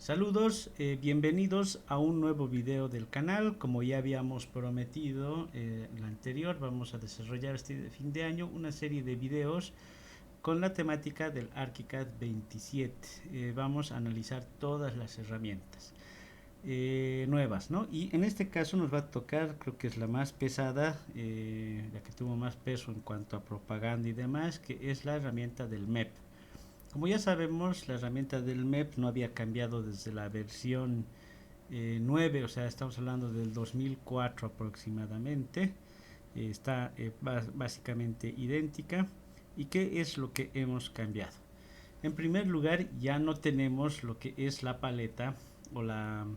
Saludos, bienvenidos a un nuevo video del canal. Como ya habíamos prometido en el anterior, vamos a desarrollar este fin de año una serie de videos con la temática del ArchiCAD 27. Vamos a analizar todas las herramientas nuevas, ¿no? Y en este caso nos va a tocar, creo que es la más pesada, la que tuvo más peso en cuanto a propaganda y demás, que es la herramienta del MEP. Como ya sabemos, la herramienta del MEP no había cambiado desde la versión 9, o sea, estamos hablando del 2004 aproximadamente. Está básicamente idéntica. ¿Y qué es lo que hemos cambiado? En primer lugar, ya no tenemos lo que es la paleta o la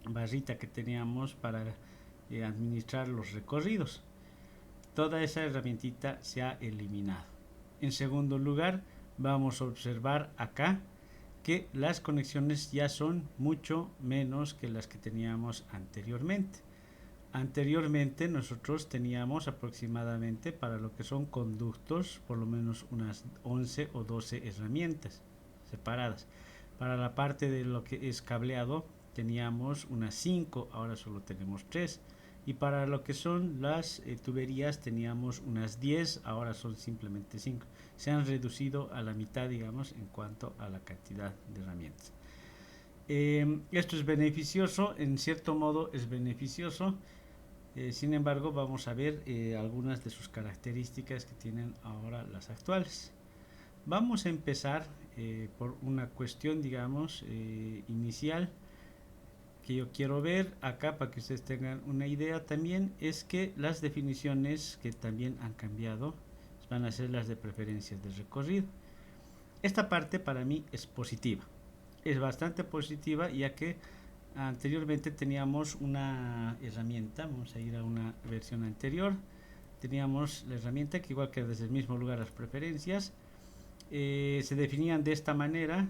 barrita que teníamos para administrar los recorridos. Toda esa herramientita se ha eliminado. En segundo lugar, vamos a observar acá que las conexiones ya son mucho menos que las que teníamos anteriormente. Anteriormente nosotros teníamos aproximadamente para lo que son conductos por lo menos unas 11 o 12 herramientas separadas. Para la parte de lo que es cableado teníamos unas 5, ahora solo tenemos 3. Y para lo que son las tuberías teníamos unas 10, ahora son simplemente 5. Se han reducido a la mitad, digamos, en cuanto a la cantidad de herramientas. Esto es beneficioso, en cierto modo es beneficioso. Sin embargo, vamos a ver algunas de sus características que tienen ahora las actuales. Vamos a empezar por una cuestión, digamos, inicial que yo quiero ver acá para que ustedes tengan una idea también, es que las definiciones que también han cambiado van a ser las de preferencias de recorrido. Esta parte para mí es positiva, es bastante positiva, ya que anteriormente teníamos una herramienta, vamos a ir a una versión anterior, teníamos la herramienta que igual que desde el mismo lugar las preferencias se definían de esta manera.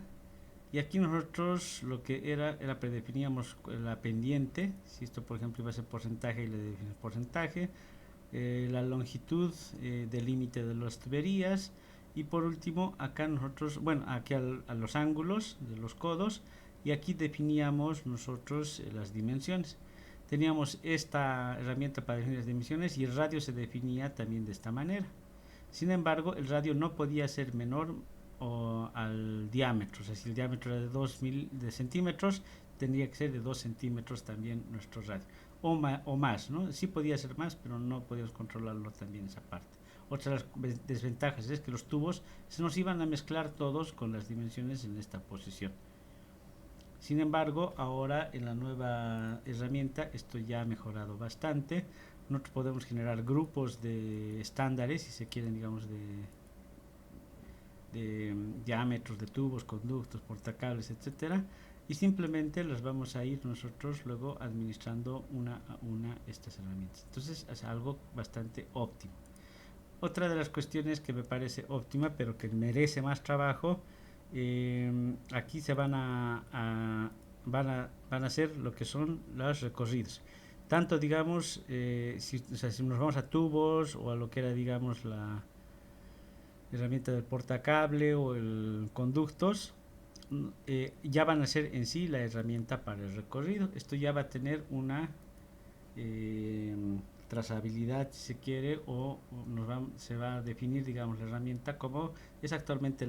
Y aquí nosotros lo que era predefiníamos la pendiente, si esto por ejemplo iba a ser porcentaje y le definimos porcentaje, la longitud del límite de las tuberías, y por último acá nosotros, bueno, aquí a los ángulos de los codos, y aquí definíamos nosotros las dimensiones. Teníamos esta herramienta para definir las dimensiones y el radio se definía también de esta manera. Sin embargo, el radio no podía ser menor o al diámetro, o sea, si el diámetro era de 2000 de centímetros, tendría que ser de 2 centímetros también nuestro radio, o más, ¿no? Sí podía ser más, pero no podíamos controlarlo también esa parte. Otra de las desventajas es que los tubos se nos iban a mezclar todos con las dimensiones en esta posición. Sin embargo, ahora en la nueva herramienta esto ya ha mejorado bastante. Nosotros podemos generar grupos de estándares, si se quieren, digamos, de diámetros de tubos, conductos, portacables, etcétera, y simplemente las vamos a ir nosotros luego administrando una a una estas herramientas. Entonces es algo bastante óptimo. Otra de las cuestiones que me parece óptima pero que merece más trabajo, aquí se van a hacer lo que son los recorridos, tanto digamos o sea, si nos vamos a tubos o a lo que era digamos la herramienta del portacable o el conductos, ya van a ser en sí la herramienta para el recorrido. Esto ya va a tener una eh, trazabilidad, si se quiere, o se va a definir, digamos, la herramienta como es actualmente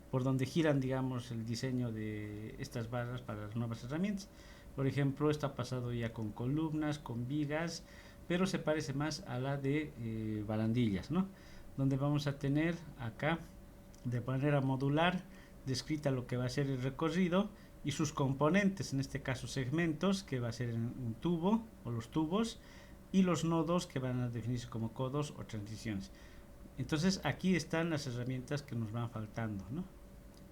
por donde giran, digamos, el diseño de estas barras para las nuevas herramientas. Por ejemplo, esto ha pasado ya con columnas, con vigas, pero se parece más a la de barandillas, ¿no? Donde vamos a tener acá de manera modular descrita lo que va a ser el recorrido y sus componentes, en este caso segmentos, que va a ser un tubo o los tubos, y los nodos que van a definirse como codos o transiciones. Entonces aquí están las herramientas que nos van faltando, ¿no?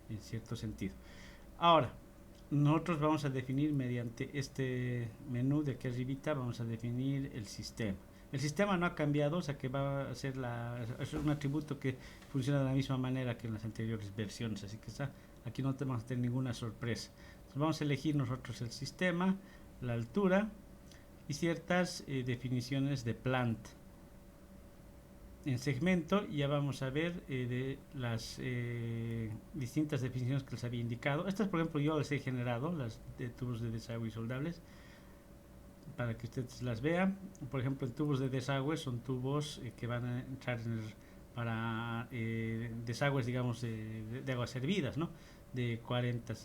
En cierto sentido. Ahora, nosotros vamos a definir mediante este menú de aquí arribita, vamos a definir el sistema. El sistema no ha cambiado, o sea que va a ser es un atributo que funciona de la misma manera que en las anteriores versiones, así que aquí no vamos a tener ninguna sorpresa. Entonces vamos a elegir nosotros el sistema, la altura y ciertas definiciones de planta. en segmento ya vamos a ver de las distintas definiciones que les había indicado. Estas, por ejemplo, yo las he generado, las de tubos de desagüe y soldables, para que ustedes las vean. Por ejemplo, en tubos de desagüe son tubos que van a entrar para desagües, digamos, de aguas servidas, ¿no? De 40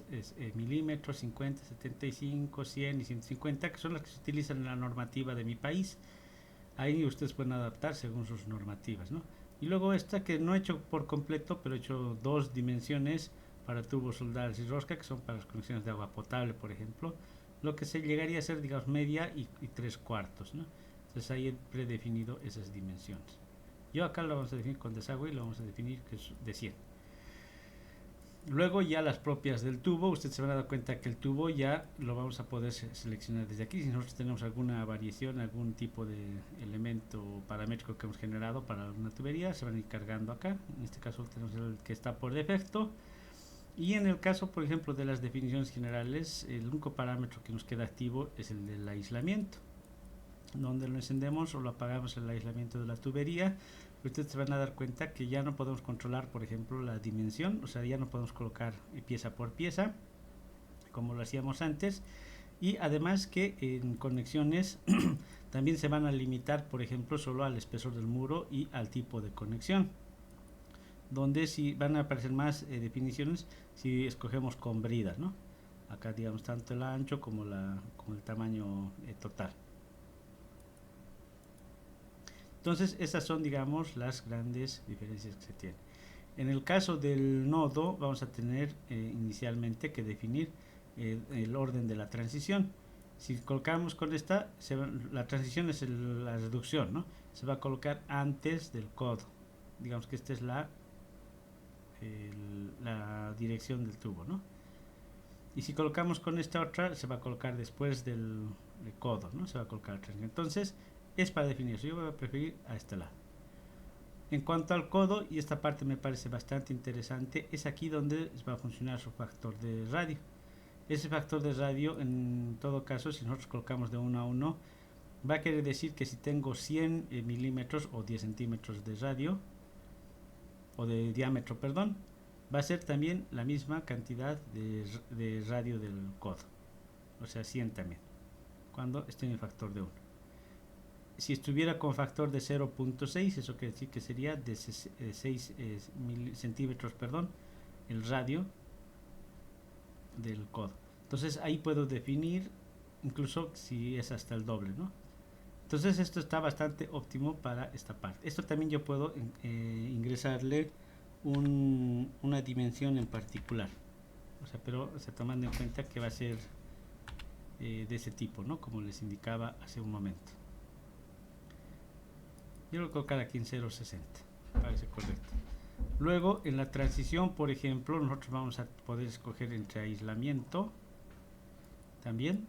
milímetros, 50, 75, 100 y 150, que son las que se utilizan en la normativa de mi país. Ahí ustedes pueden adaptar según sus normativas, ¿no? Y luego esta que no he hecho por completo, pero he hecho dos dimensiones para tubos soldables y rosca, que son para las conexiones de agua potable, por ejemplo, lo que se llegaría a ser, digamos, media y tres cuartos, ¿no? Entonces ahí he predefinido esas dimensiones. Yo acá lo vamos a definir con desagüe y lo vamos a definir que es de 100. Luego ya las propias del tubo, ustedes se van a dar cuenta que el tubo ya lo vamos a poder seleccionar desde aquí. Si nosotros tenemos alguna variación, algún tipo de elemento paramétrico que hemos generado para una tubería, se van a ir cargando acá. En este caso tenemos el que está por defecto. Y en el caso, por ejemplo, de las definiciones generales, el único parámetro que nos queda activo es el del aislamiento. Donde lo encendemos o lo apagamos el aislamiento de la tubería, ustedes se van a dar cuenta que ya no podemos controlar, por ejemplo, la dimensión, o sea, ya no podemos colocar pieza por pieza como lo hacíamos antes, y además que en conexiones también se van a limitar, por ejemplo, solo al espesor del muro y al tipo de conexión, donde si van a aparecer más definiciones si escogemos con brida, ¿no? Acá digamos tanto el ancho como el tamaño total. Entonces, esas son, digamos, las grandes diferencias que se tienen. En el caso del nodo, vamos a tener inicialmente que definir el orden de la transición. Si colocamos con esta, la transición es la reducción, ¿no? Se va a colocar antes del codo. Digamos que esta es la dirección del tubo, ¿no? Y si colocamos con esta otra, se va a colocar después del codo, ¿no? Se va a colocar la transición. Entonces, es para definir eso. Yo voy a preferir a este lado. En cuanto al codo, y esta parte me parece bastante interesante, es aquí donde va a funcionar su factor de radio. Ese factor de radio, en todo caso, si nosotros colocamos de 1 a 1, va a querer decir que si tengo 100 milímetros o 10 centímetros de radio, o de diámetro, perdón, va a ser también la misma cantidad de radio del codo. O sea, 100 también, cuando esté en el factor de 1. Si estuviera con factor de 0.6, eso quiere decir que sería de 6 centímetros, perdón, el radio del codo. Entonces ahí puedo definir incluso si es hasta el doble, ¿no? Entonces esto está bastante óptimo para esta parte. Esto también yo puedo ingresarle una dimensión en particular, o sea, pero tomando en cuenta que va a ser de ese tipo, ¿no? Como les indicaba hace un momento. Yo lo voy a colocar aquí en 0.60, parece correcto. Luego en la transición, por ejemplo, nosotros vamos a poder escoger entre aislamiento también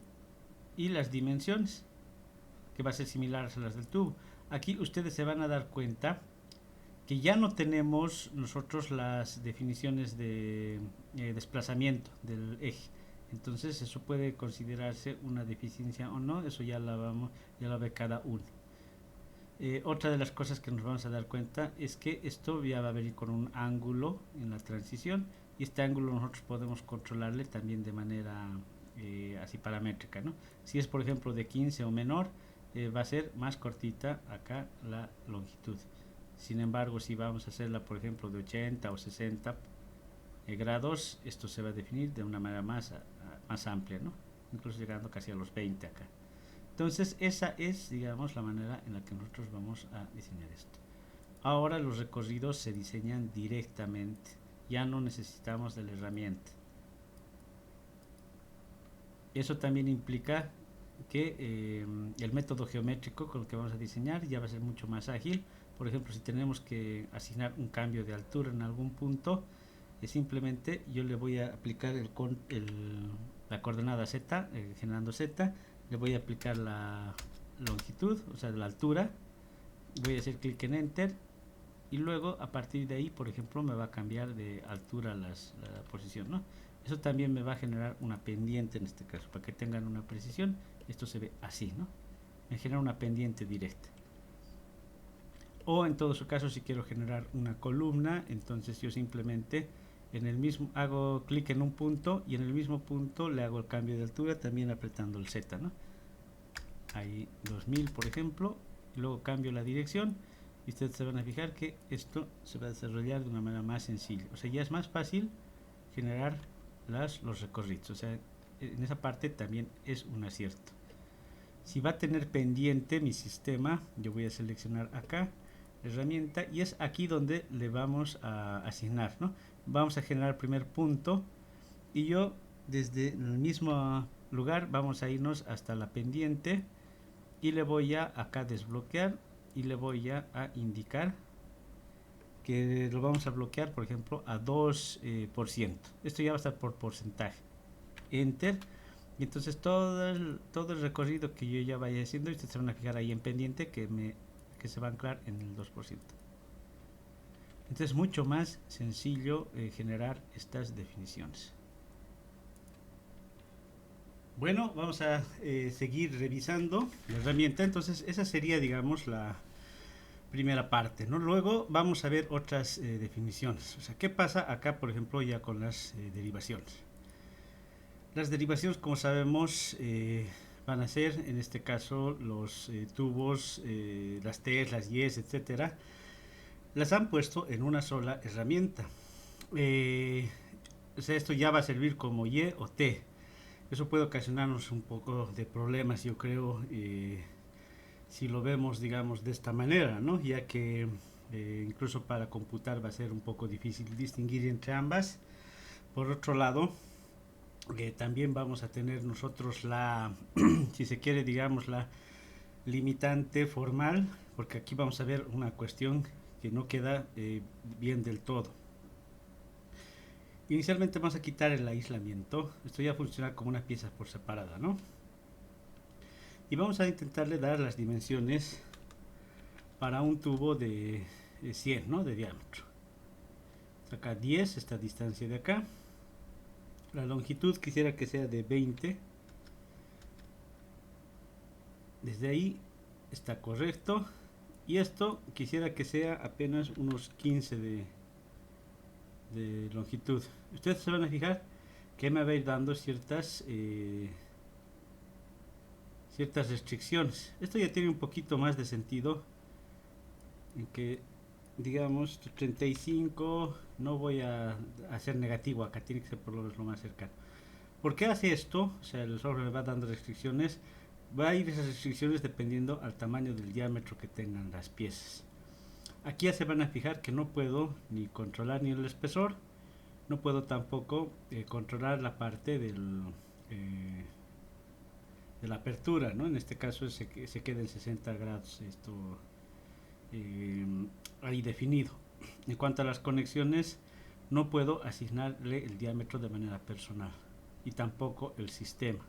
y las dimensiones, que va a ser similar a las del tubo. Aquí ustedes se van a dar cuenta que ya no tenemos nosotros las definiciones de desplazamiento del eje. Entonces eso puede considerarse una deficiencia o no, eso ya la ve cada uno. Otra de las cosas que nos vamos a dar cuenta es que esto ya va a venir con un ángulo en la transición, y este ángulo nosotros podemos controlarle también de manera así paramétrica, ¿no? Si es por ejemplo de 15 o menor, va a ser más cortita acá la longitud. Sin embargo, si vamos a hacerla por ejemplo de 80 o 60 grados, esto se va a definir de una manera más amplia, ¿no? Incluso llegando casi a los 20 acá. Entonces esa es, digamos, la manera en la que nosotros vamos a diseñar esto. Ahora los recorridos se diseñan directamente, ya no necesitamos de la herramienta. Eso también implica que el método geométrico con el que vamos a diseñar ya va a ser mucho más ágil. Por ejemplo, si tenemos que asignar un cambio de altura en algún punto, simplemente yo le voy a aplicar la coordenada z, generando z, le voy a aplicar la longitud, o sea, la altura, voy a hacer clic en enter, y luego a partir de ahí, por ejemplo, me va a cambiar de altura la posición, ¿no? Eso también me va a generar una pendiente en este caso, para que tengan una precisión. Esto se ve así, ¿no? Me genera una pendiente directa. O en todo su caso, si quiero generar una columna, entonces yo simplemente en el mismo hago clic en un punto y en el mismo punto le hago el cambio de altura, también apretando el Z, ¿no? Ahí 2000 por ejemplo, y luego cambio la dirección y ustedes se van a fijar que esto se va a desarrollar de una manera más sencilla. O sea, ya es más fácil generar los recorridos. O sea, en esa parte también es un acierto. Si va a tener pendiente mi sistema, yo voy a seleccionar acá herramienta y es aquí donde le vamos a asignar, ¿no? Vamos a generar el primer punto y yo desde el mismo lugar vamos a irnos hasta la pendiente y le voy a acá desbloquear y le voy a indicar que lo vamos a bloquear, por ejemplo, a 2%. Esto ya va a estar por porcentaje. Enter. Y entonces todo el recorrido que yo ya vaya haciendo, ustedes se van a fijar ahí en pendiente que se va a anclar en el 2%. Entonces es mucho más sencillo generar estas definiciones. Bueno, vamos a seguir revisando la herramienta. Entonces esa sería, digamos, la primera parte, ¿no? Luego vamos a ver otras definiciones. O sea, ¿qué pasa acá, por ejemplo, ya con las derivaciones? Las derivaciones, como sabemos, van a ser, en este caso, los tubos, las T's, las Y's, etcétera. Las han puesto en una sola herramienta. O sea, esto ya va a servir como Y o T. Eso puede ocasionarnos un poco de problemas, yo creo, si lo vemos, digamos, de esta manera, ¿no? Ya que incluso para computar va a ser un poco difícil distinguir entre ambas. Por otro lado, también vamos a tener nosotros si se quiere, digamos, la limitante formal, porque aquí vamos a ver una cuestión que no queda bien del todo. Inicialmente vamos a quitar el aislamiento. Esto ya funciona como una pieza por separada, ¿no? Y vamos a intentarle dar las dimensiones para un tubo de 100, ¿no? De diámetro. Acá 10, esta distancia de acá. La longitud quisiera que sea de 20. Desde ahí está correcto. Y esto quisiera que sea apenas unos 15 de longitud. Ustedes se van a fijar que me va a ir dando ciertas restricciones. Esto ya tiene un poquito más de sentido, en que digamos 35 no voy a hacer negativo acá, tiene que ser por lo más cercano. ¿Por qué hace esto? O sea, el software me va dando restricciones, va a ir esas restricciones dependiendo al tamaño del diámetro que tengan las piezas. Aquí ya se van a fijar que no puedo ni controlar ni el espesor, no puedo tampoco controlar la parte de la apertura, ¿no? En este caso se queda en 60 grados esto ahí definido. En cuanto a las conexiones, no puedo asignarle el diámetro de manera personal y tampoco el sistema.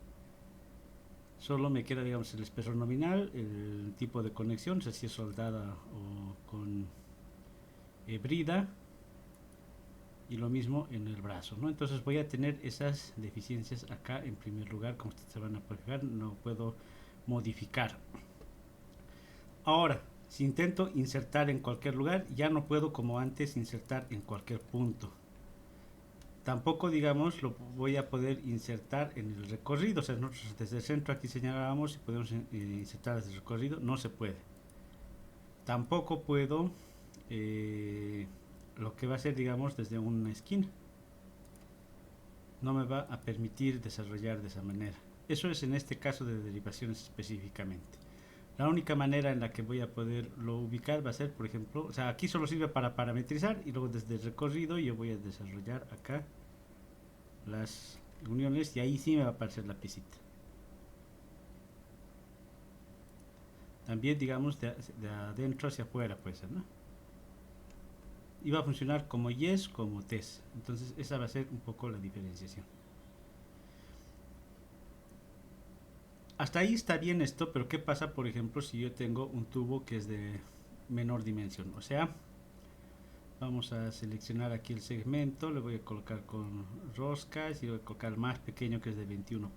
Solo me queda, digamos, el espesor nominal, el tipo de conexión, si es soldada o con brida, y lo mismo en el brazo, ¿no? Entonces voy a tener esas deficiencias acá en primer lugar, como ustedes se van a poder fijar, no puedo modificar. Ahora, si intento insertar en cualquier lugar, ya no puedo como antes insertar en cualquier punto. Tampoco, digamos, lo voy a poder insertar en el recorrido. O sea, nosotros desde el centro aquí señalábamos si podemos insertar desde el recorrido, no se puede. Tampoco puedo lo que va a ser, digamos, desde una esquina. No me va a permitir desarrollar de esa manera. Eso es en este caso de derivaciones específicamente. La única manera en la que voy a poderlo ubicar va a ser, por ejemplo, o sea, aquí solo sirve para parametrizar y luego desde el recorrido yo voy a desarrollar acá las uniones y ahí sí me va a aparecer la piecita. También, digamos, de adentro hacia afuera puede ser, ¿no? Y va a funcionar como yes, como test. Entonces esa va a ser un poco la diferenciación. Hasta ahí está bien esto, pero ¿qué pasa, por ejemplo, si yo tengo un tubo que es de menor dimensión? O sea, vamos a seleccionar aquí el segmento, le voy a colocar con roscas y voy a colocar el más pequeño que es de 21.2,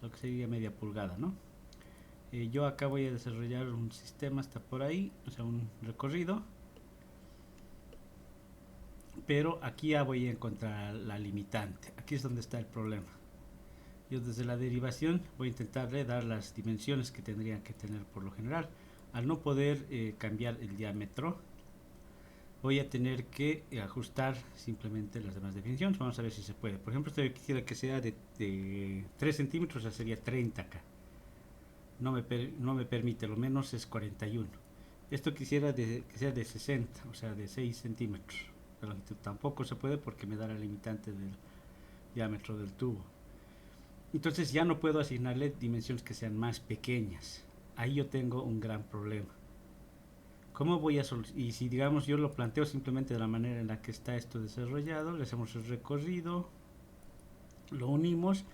lo que sería media pulgada, ¿no? Yo acá voy a desarrollar un sistema, está por ahí, o sea, un recorrido. Pero aquí ya voy a encontrar la limitante. Aquí es donde está el problema. Yo desde la derivación voy a intentarle dar las dimensiones que tendrían que tener por lo general. Al no poder cambiar el diámetro, voy a tener que ajustar simplemente las demás definiciones. Vamos a ver si se puede. Por ejemplo, esto yo quisiera que sea de 3 centímetros, o sea, sería 30 acá. No me permite, lo menos es 41. Esto quisiera que sea de 60, o sea, de 6 centímetros de longitud. Tampoco se puede porque me da la limitante del diámetro del tubo. Entonces ya no puedo asignarle dimensiones que sean más pequeñas. Ahí yo tengo un gran problema. ¿Cómo voy a solucionar? Y si digamos yo lo planteo simplemente de la manera en la que está esto desarrollado, le hacemos el recorrido, lo unimos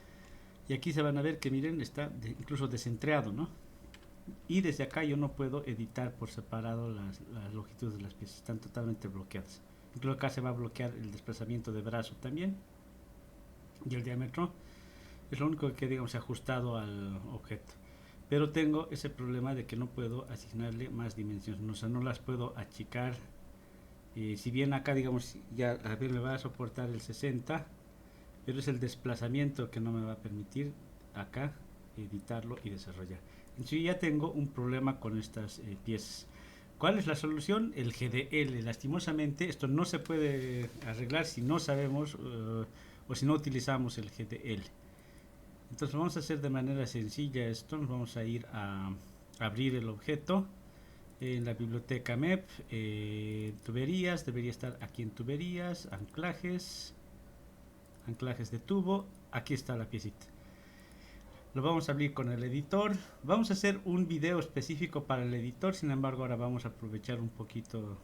y aquí se van a ver que miren, está incluso descentreado, ¿no? Y desde acá yo no puedo editar por separado las longitudes de las piezas, están totalmente bloqueadas. Incluso acá se va a bloquear el desplazamiento de brazo también y el diámetro. Es lo único que digamos ajustado al objeto. Pero tengo ese problema de que no puedo asignarle más dimensiones, o sea, no las puedo achicar. Si bien acá digamos ya a ver, me va a soportar el 60, pero es el desplazamiento que no me va a permitir acá editarlo y desarrollar. Entonces ya tengo un problema con estas piezas. ¿Cuál es la solución? El GDL. Lastimosamente esto no se puede arreglar si no sabemos o si no utilizamos el GDL. Entonces vamos a hacer de manera sencilla esto. Nos vamos a ir a abrir el objeto en la biblioteca MEP, tuberías, debería estar aquí en tuberías, anclajes de tubo. Aquí está la piecita. Lo vamos a abrir con el editor. Vamos a hacer un video específico para el editor. Sin embargo, ahora vamos a aprovechar un poquito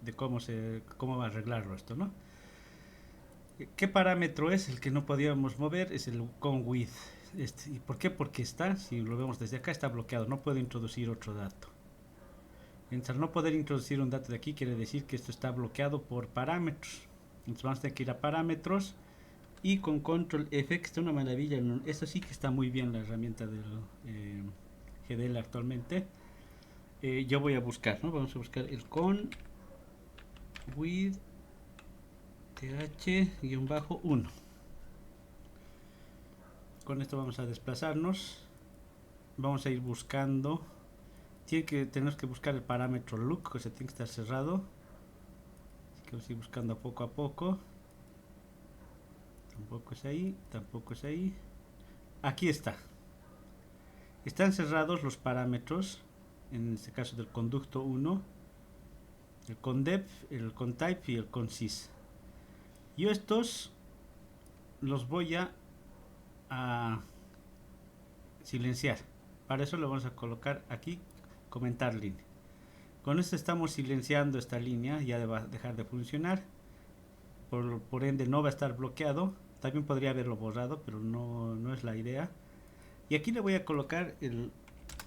de cómo va a arreglarlo esto, ¿no? ¿Qué parámetro es el que no podíamos mover? Es el con width. ¿Y por qué? Porque está, si lo vemos desde acá, está bloqueado. No puedo introducir otro dato. Entonces, al no poder introducir un dato de aquí, quiere decir que esto está bloqueado por parámetros. Entonces vamos a tener que ir a parámetros y con control F, que está una maravilla. Esto sí que está muy bien la herramienta del GDL actualmente. Yo voy a buscar, ¿no? Vamos a buscar el con width th-1. Con esto vamos a desplazarnos. Vamos a ir buscando. Tenemos que buscar el parámetro look, que se tiene que estar cerrado. Así que vamos a ir buscando poco a poco. Tampoco es ahí, tampoco es ahí. Aquí está. Están cerrados los parámetros, en este caso del conducto 1, el condep, el contype y el consys. Yo estos los voy a silenciar. Para eso le vamos a colocar aquí comentar línea. Con esto estamos silenciando esta línea, ya va a dejar de funcionar. Por ende no va a estar bloqueado. También podría haberlo borrado, pero no es la idea. Y aquí le voy a colocar el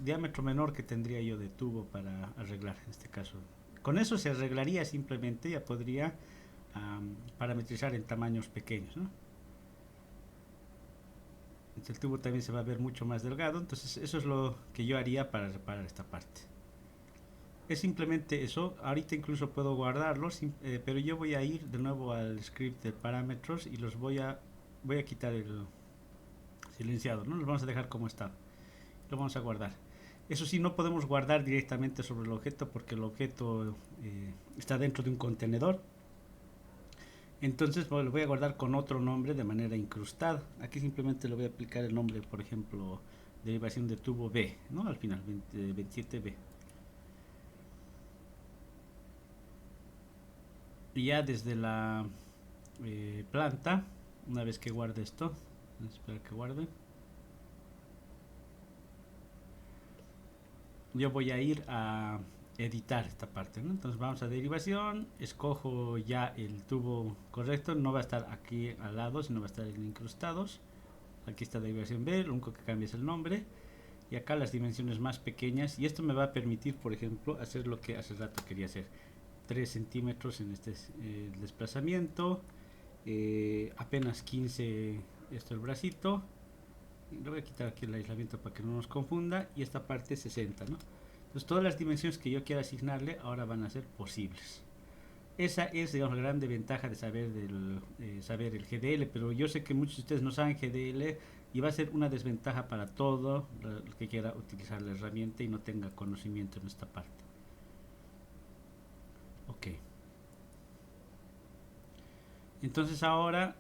diámetro menor que tendría yo de tubo para arreglar en este caso. Con eso se arreglaría simplemente, ya podría parametrizar en tamaños pequeños, ¿no? El tubo también se va a ver mucho más delgado, entonces eso es lo que yo haría para reparar esta parte. Es simplemente eso. Ahorita incluso puedo guardarlo, pero yo voy a ir de nuevo al script de parámetros y voy a quitar el silenciado, ¿no? Los vamos a dejar como está. Lo vamos a guardar. Eso sí, no podemos guardar directamente sobre el objeto porque el objeto está dentro de un contenedor. Entonces lo voy a guardar con otro nombre de manera incrustada. Aquí simplemente le voy a aplicar el nombre, por ejemplo, derivación de tubo B, ¿no? Al final, 27B. Y ya desde la planta, una vez que guarde esto, vamos a esperar que guarde. Yo voy a ir a editar esta parte, ¿no? Entonces vamos a derivación, escojo ya el tubo correcto, no va a estar aquí al lado, sino va a estar en incrustados. Aquí está derivación B, lo único que cambia es el nombre. Y acá las dimensiones más pequeñas, y esto me va a permitir, por ejemplo, hacer lo que hace rato quería hacer. 3 centímetros en este desplazamiento, apenas 15 esto el bracito, le voy a quitar aquí el aislamiento para que no nos confunda, y esta parte 60, ¿no? Entonces todas las dimensiones que yo quiera asignarle ahora van a ser posibles. Esa es, digamos, la grande ventaja de saber el GDL, pero yo sé que muchos de ustedes no saben GDL y va a ser una desventaja para todo el que quiera utilizar la herramienta y no tenga conocimiento en esta parte. Ok. Entonces ahora,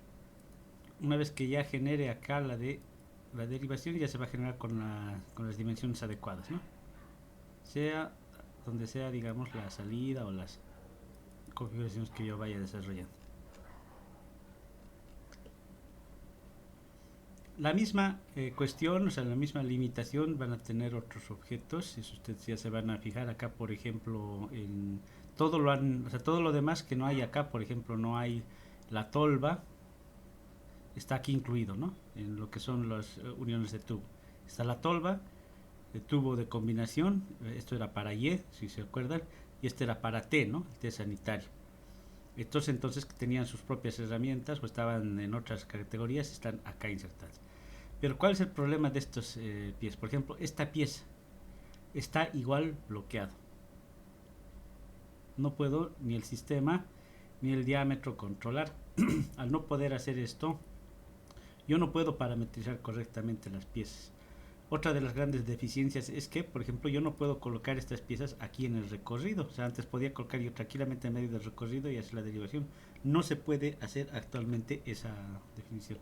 una vez que ya genere acá la derivación, ya se va a generar con las dimensiones adecuadas, ¿no? Sea donde sea, digamos, la salida o las configuraciones que yo vaya desarrollando. La misma cuestión, o sea, la misma limitación van a tener otros objetos. Si ustedes ya se van a fijar acá, por ejemplo, en o sea, todo lo demás que no hay acá, por ejemplo, no hay la tolva, está aquí incluido, ¿no? En lo que son las uniones de tubo. Está la tolva, el tubo de combinación, esto era para Y, si se acuerdan, y este era para T, ¿no? El T sanitario. Entonces que tenían sus propias herramientas o estaban en otras categorías, están acá insertadas. Pero ¿cuál es el problema de estos pies? Por ejemplo, esta pieza está igual bloqueado. No puedo ni el sistema ni el diámetro controlar. Al no poder hacer esto, yo no puedo parametrizar correctamente las piezas. Otra de las grandes deficiencias es que, por ejemplo, yo no puedo colocar estas piezas aquí en el recorrido. O sea, antes podía colocar yo tranquilamente en medio del recorrido y hacer la derivación. No se puede hacer actualmente esa definición.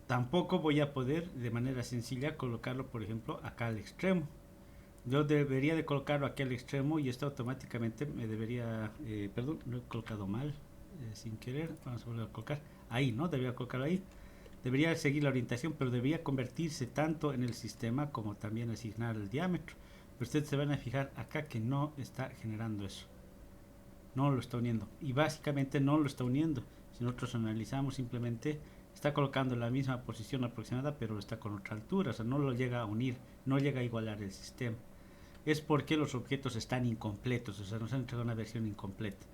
Tampoco voy a poder de manera sencilla colocarlo, por ejemplo, acá al extremo. Yo debería de colocarlo aquí al extremo y esto automáticamente me debería, perdón, lo he colocado mal, sin querer, vamos a volver a colocar ahí, ¿no? Debería colocarlo ahí. Debería seguir la orientación, pero debería convertirse tanto en el sistema como también asignar el diámetro. Pero ustedes se van a fijar acá que no está generando eso. No lo está uniendo. Y básicamente no lo está uniendo. Si nosotros analizamos, simplemente está colocando la misma posición aproximada, pero está con otra altura. O sea, no lo llega a unir, no llega a igualar el sistema. Es porque los objetos están incompletos, o sea, nos han entregado una versión incompleta.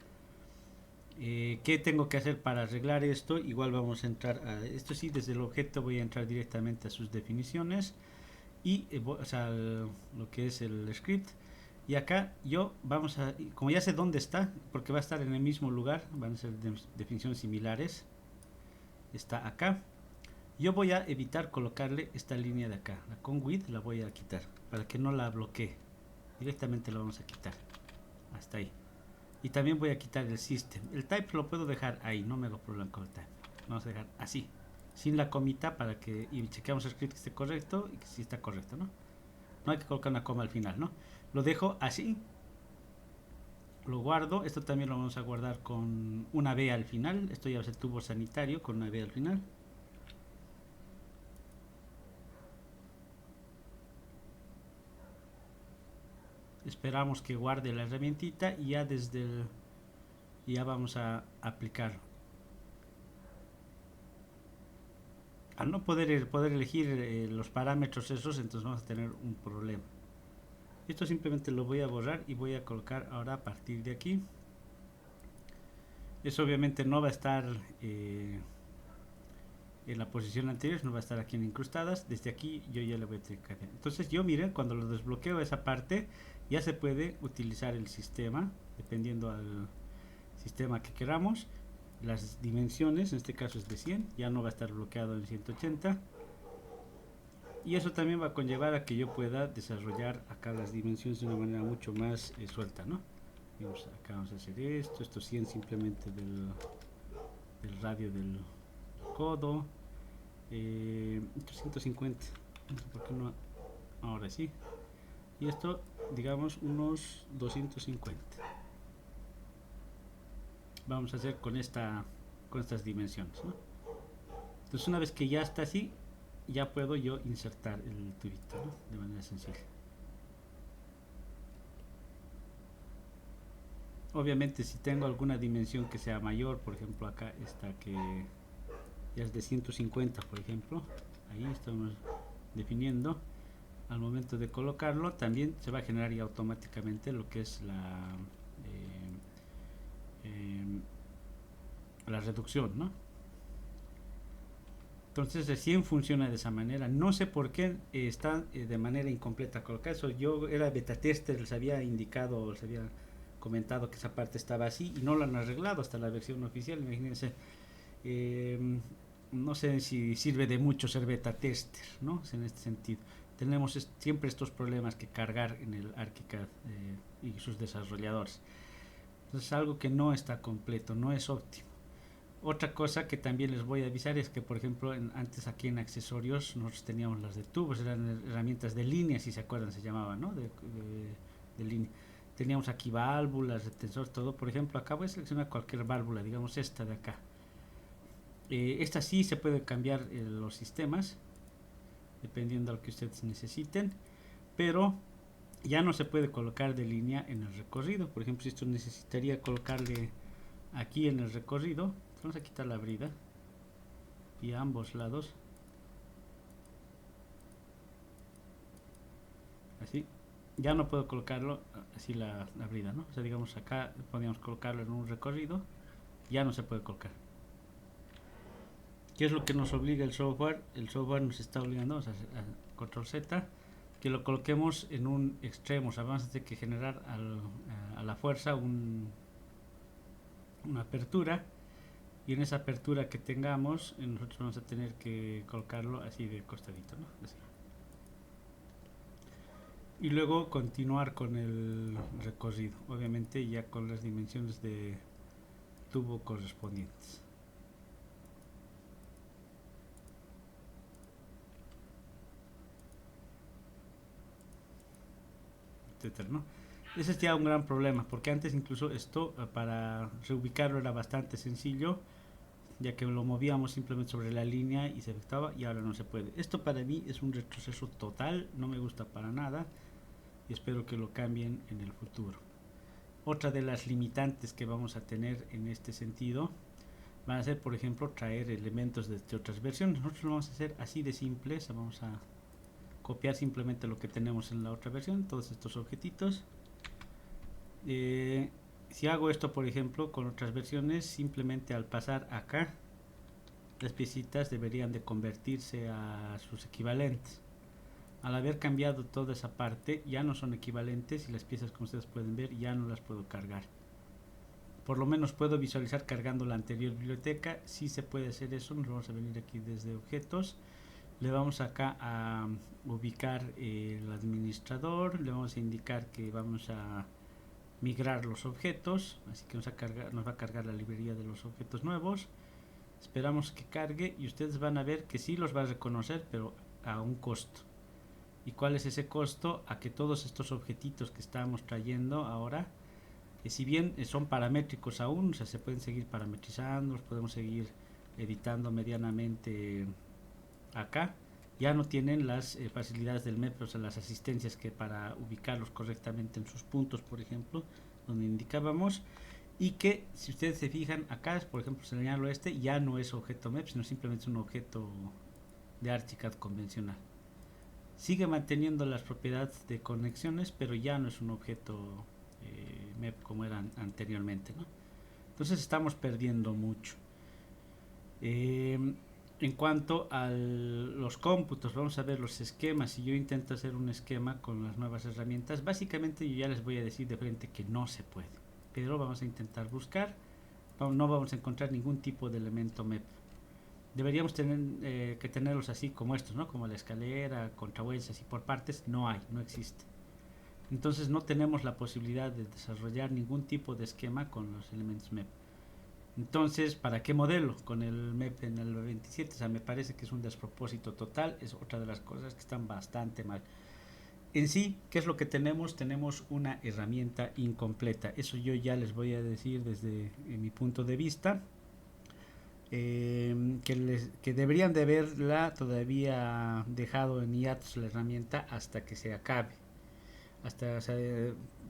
¿Qué tengo que hacer para arreglar esto? Igual vamos a entrar a esto, sí, desde el objeto voy a entrar directamente a sus definiciones y o sea, lo que es el script. Y acá yo vamos a, como ya sé dónde está, porque va a estar en el mismo lugar, van a ser definiciones similares, está acá. Yo voy a evitar colocarle esta línea de acá, la con width la voy a quitar para que no la bloquee, directamente la vamos a quitar hasta ahí. Y también voy a quitar el system. El type lo puedo dejar ahí, no me hago problema con el type. Vamos a dejar así, sin la comita, para que y chequeamos el script que esté correcto y que sí está correcto, ¿no? No hay que colocar una coma al final, ¿no? Lo dejo así. Lo guardo. Esto también lo vamos a guardar con una B al final. Esto ya va a ser tubo sanitario con una B al final. Esperamos que guarde la herramientita y ya desde el, ya vamos a aplicar. Al no poder elegir los parámetros esos, entonces vamos a tener un problema. Esto simplemente lo voy a borrar y voy a colocar ahora a partir de aquí. Eso obviamente no va a estar en la posición anterior, no va a estar aquí en incrustadas. Desde aquí yo ya le voy a tener que cambiar. Entonces yo, miren, cuando lo desbloqueo esa parte, ya se puede utilizar el sistema, dependiendo al sistema que queramos. Las dimensiones, en este caso es de 100, ya no va a estar bloqueado en 180. Y eso también va a conllevar a que yo pueda desarrollar acá las dimensiones de una manera mucho más suelta, ¿no? Acá vamos a hacer esto 100 simplemente del radio del codo, 150, no sé por qué no, ahora sí, y esto digamos unos 250. Vamos a hacer con estas dimensiones, ¿no? Entonces una vez que ya está así, ya puedo yo insertar el tubito, ¿no? De manera sencilla. Obviamente si tengo alguna dimensión que sea mayor, por ejemplo acá esta que ya es de 150, por ejemplo, ahí estamos definiendo. Al momento de colocarlo también se va a generar ya automáticamente lo que es la reducción, ¿no? Entonces recién funciona de esa manera. No sé por qué está de manera incompleta colocado. Eso yo era beta tester, les había indicado, les había comentado que esa parte estaba así y no lo han arreglado hasta la versión oficial. Imagínense, eh, no sé si sirve de mucho ser beta tester, ¿no? En este sentido. Tenemos siempre estos problemas que cargar en el ArchiCAD y sus desarrolladores. Entonces es algo que no está completo, no es óptimo. Otra cosa que también les voy a avisar es que, por ejemplo, antes aquí en accesorios nosotros teníamos las de tubos, eran herramientas de línea, si se acuerdan, se llamaban, ¿no? De línea. Teníamos aquí válvulas, retensores, todo. Por ejemplo, acá voy a seleccionar cualquier válvula, digamos esta de acá. Esta sí se puede cambiar los sistemas, dependiendo de lo que ustedes necesiten, pero ya no se puede colocar de línea en el recorrido. Por ejemplo, si esto necesitaría colocarle aquí en el recorrido, vamos a quitar la brida y a ambos lados, así, ya no puedo colocarlo así la brida, ¿no? O sea, digamos acá podríamos colocarlo en un recorrido, ya no se puede colocar. ¿Qué es lo que nos obliga el software? El software nos está obligando a control Z, que lo coloquemos en un extremo. O sea, vamos a tener que generar a la fuerza una apertura, y en esa apertura que tengamos nosotros vamos a tener que colocarlo así de costadito, ¿no? Así. Y luego continuar con el recorrido, obviamente ya con las dimensiones de tubo correspondientes, etcétera, ¿no? Ese es ya un gran problema, porque antes incluso esto para reubicarlo era bastante sencillo, ya que lo movíamos simplemente sobre la línea y se efectuaba, y ahora no se puede. Esto para mí es un retroceso total, no me gusta para nada y espero que lo cambien en el futuro. Otra de las limitantes que vamos a tener en este sentido van a ser, por ejemplo, traer elementos de otras versiones. Nosotros lo vamos a hacer así de simple, vamos a copiar simplemente lo que tenemos en la otra versión, todos estos objetitos. Si hago esto, por ejemplo, con otras versiones, simplemente al pasar acá, las piecitas deberían de convertirse a sus equivalentes. Al haber cambiado toda esa parte, ya no son equivalentes y las piezas, como ustedes pueden ver, ya no las puedo cargar. Por lo menos puedo visualizar cargando la anterior biblioteca. Si se puede hacer eso, nos vamos a venir aquí desde objetos. Le vamos acá a ubicar el administrador, le vamos a indicar que vamos a migrar los objetos, así que nos va a cargar la librería de los objetos nuevos. Esperamos que cargue y ustedes van a ver que sí los va a reconocer, pero a un costo. ¿Y cuál es ese costo? A que todos estos objetitos que estamos trayendo ahora, si bien son paramétricos aún, o sea, se pueden seguir parametrizando, los podemos seguir editando medianamente acá, ya no tienen las facilidades del MEP, o sea, las asistencias que para ubicarlos correctamente en sus puntos, por ejemplo, donde indicábamos, y que si ustedes se fijan acá, por ejemplo, señalo este, ya no es objeto MEP, sino simplemente es un objeto de ArchiCAD convencional. Sigue manteniendo las propiedades de conexiones, pero ya no es un objeto MEP como eran anteriormente, ¿no? Entonces estamos perdiendo mucho. En cuanto a los cómputos, vamos a ver los esquemas. Si yo intento hacer un esquema con las nuevas herramientas, básicamente yo ya les voy a decir de frente que no se puede, pero vamos a intentar buscar. No vamos a encontrar ningún tipo de elemento MEP. Deberíamos tener que tenerlos así como estos, ¿no? Como la escalera, contrahuellas y por partes. No hay, no existe. Entonces no tenemos la posibilidad de desarrollar ningún tipo de esquema con los elementos MEP. Entonces, ¿para qué modelo? Con el MEP en el 27, o sea, me parece que es un despropósito total, es otra de las cosas que están bastante mal. En sí, ¿qué es lo que tenemos? Tenemos una herramienta incompleta, eso yo ya les voy a decir desde mi punto de vista, que deberían de haberla todavía dejado en hiatus la herramienta hasta que se acabe, hasta, o sea,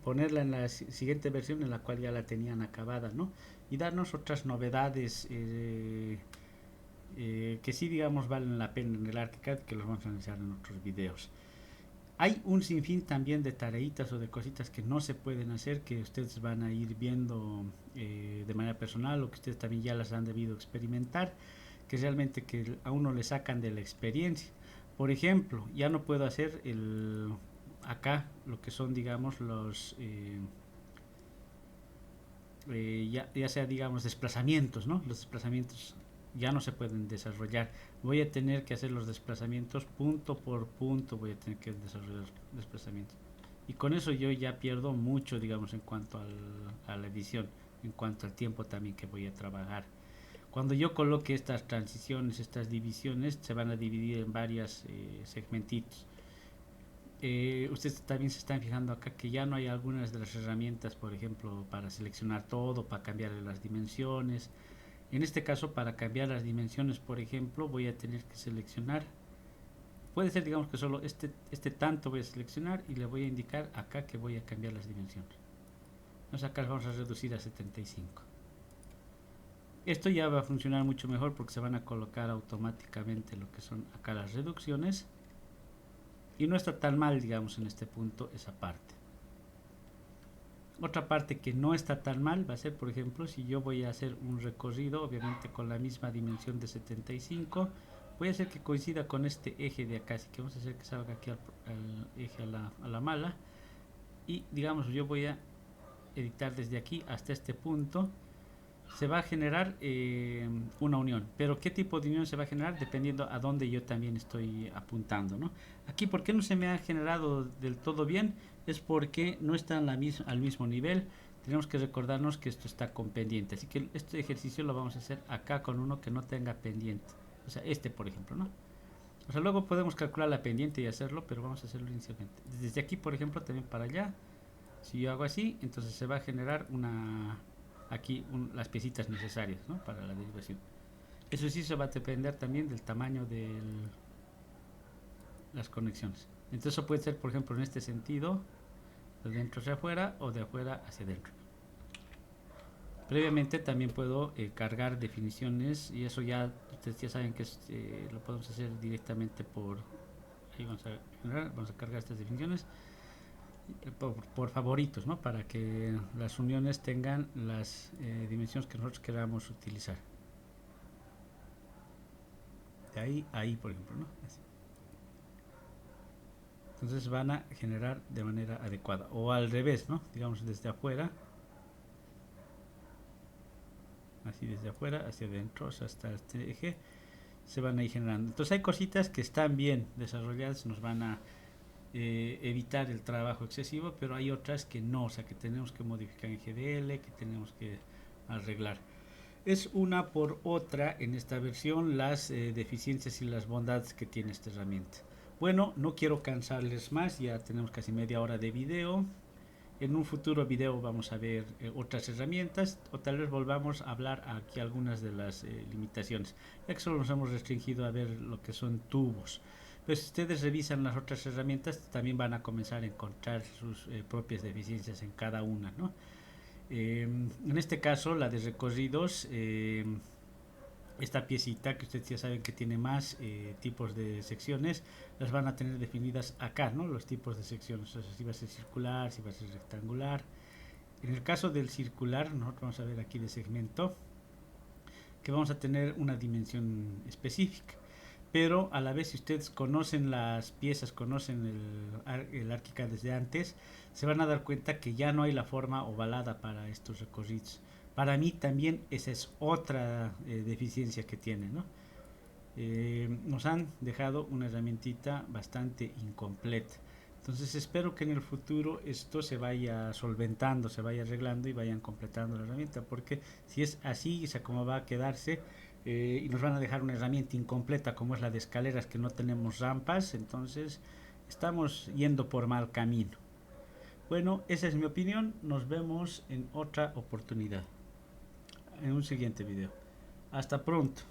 ponerla en la siguiente versión en la cual ya la tenían acabada, ¿no? Y darnos otras novedades que sí, digamos, valen la pena en el ArchiCAD, que los vamos a analizar en otros videos. Hay un sinfín también de tareitas o de cositas que no se pueden hacer, que ustedes van a ir viendo de manera personal o que ustedes también ya las han debido experimentar, que realmente que a uno le sacan de la experiencia. Por ejemplo, ya no puedo hacer acá lo que son, digamos, los ya sea, digamos, desplazamientos, ¿no? Los desplazamientos ya no se pueden desarrollar. Voy a tener que hacer los desplazamientos punto por punto, voy a tener que desarrollar desplazamientos. Y con eso yo ya pierdo mucho, digamos, en cuanto a la edición, en cuanto al tiempo también que voy a trabajar. Cuando yo coloque estas transiciones, estas divisiones, se van a dividir en varios segmentitos. Ustedes también se están fijando acá que ya no hay algunas de las herramientas, por ejemplo, para seleccionar todo, para cambiar las dimensiones. En este caso, para cambiar las dimensiones, por ejemplo, voy a tener que seleccionar. Puede ser, digamos, que solo este tanto voy a seleccionar y le voy a indicar acá que voy a cambiar las dimensiones. Entonces acá vamos a reducir a 75. Esto ya va a funcionar mucho mejor porque se van a colocar automáticamente lo que son acá las reducciones. Y no está tan mal, digamos, en este punto esa parte. Otra parte que no está tan mal va a ser, por ejemplo, si yo voy a hacer un recorrido, obviamente con la misma dimensión de 75, voy a hacer que coincida con este eje de acá, así que vamos a hacer que salga aquí al eje a la mala. Y digamos, yo voy a editar desde aquí hasta este punto. Se va a generar una unión, pero qué tipo de unión se va a generar dependiendo a dónde yo también estoy apuntando, ¿no? Aquí, ¿por qué no se me ha generado del todo bien? Es porque no están al mismo nivel. Tenemos que recordarnos que esto está con pendiente, así que este ejercicio lo vamos a hacer acá con uno que no tenga pendiente, o sea, este por ejemplo, ¿no? O sea, luego podemos calcular la pendiente y hacerlo, pero vamos a hacerlo inicialmente. Desde aquí, por ejemplo, también para allá, si yo hago así, entonces se va a generar aquí las piecitas necesarias, ¿no?, para la derivación. Eso sí se va a depender también del tamaño de las conexiones. Entonces eso puede ser, por ejemplo, en este sentido, de dentro hacia afuera o de afuera hacia adentro. Previamente también puedo cargar definiciones, y eso ya ustedes ya saben que lo podemos hacer directamente por ahí. Vamos a cargar estas definiciones por favoritos, ¿no?, para que las uniones tengan las dimensiones que nosotros queramos utilizar. De ahí a ahí, por ejemplo, ¿no? Así. Entonces van a generar de manera adecuada, o al revés, ¿no?, digamos desde afuera, así desde afuera hacia adentro, hasta este eje, se van a ir generando. Entonces hay cositas que están bien desarrolladas, nos van a evitar el trabajo excesivo, pero hay otras que no, o sea, que tenemos que modificar en GDL, que tenemos que arreglar. Es una por otra en esta versión las deficiencias y las bondades que tiene esta herramienta. Bueno, no quiero cansarles más, ya tenemos casi media hora de video. En un futuro video vamos a ver otras herramientas, o tal vez volvamos a hablar aquí algunas de las limitaciones, ya que solo nos hemos restringido a ver lo que son tubos. Pero si ustedes revisan las otras herramientas, también van a comenzar a encontrar sus propias deficiencias en cada una, ¿no? En este caso, la de recorridos, esta piecita que ustedes ya saben que tiene más tipos de secciones, las van a tener definidas acá, ¿no?, los tipos de secciones, o sea, si va a ser circular, si va a ser rectangular. En el caso del circular, nosotros vamos a ver aquí de segmento que vamos a tener una dimensión específica, pero a la vez, si ustedes conocen las piezas, conocen el Archicad desde antes, se van a dar cuenta que ya no hay la forma ovalada para estos recorridos. Para mí también esa es otra deficiencia que tiene, ¿no? Nos han dejado una herramientita bastante incompleta. Entonces espero que en el futuro esto se vaya solventando, se vaya arreglando y vayan completando la herramienta, porque si es así, o sea, como va a quedarse, y nos van a dejar una herramienta incompleta como es la de escaleras, que no tenemos rampas, entonces estamos yendo por mal camino. Bueno, esa es mi opinión. Nos vemos en otra oportunidad, en un siguiente video. Hasta pronto.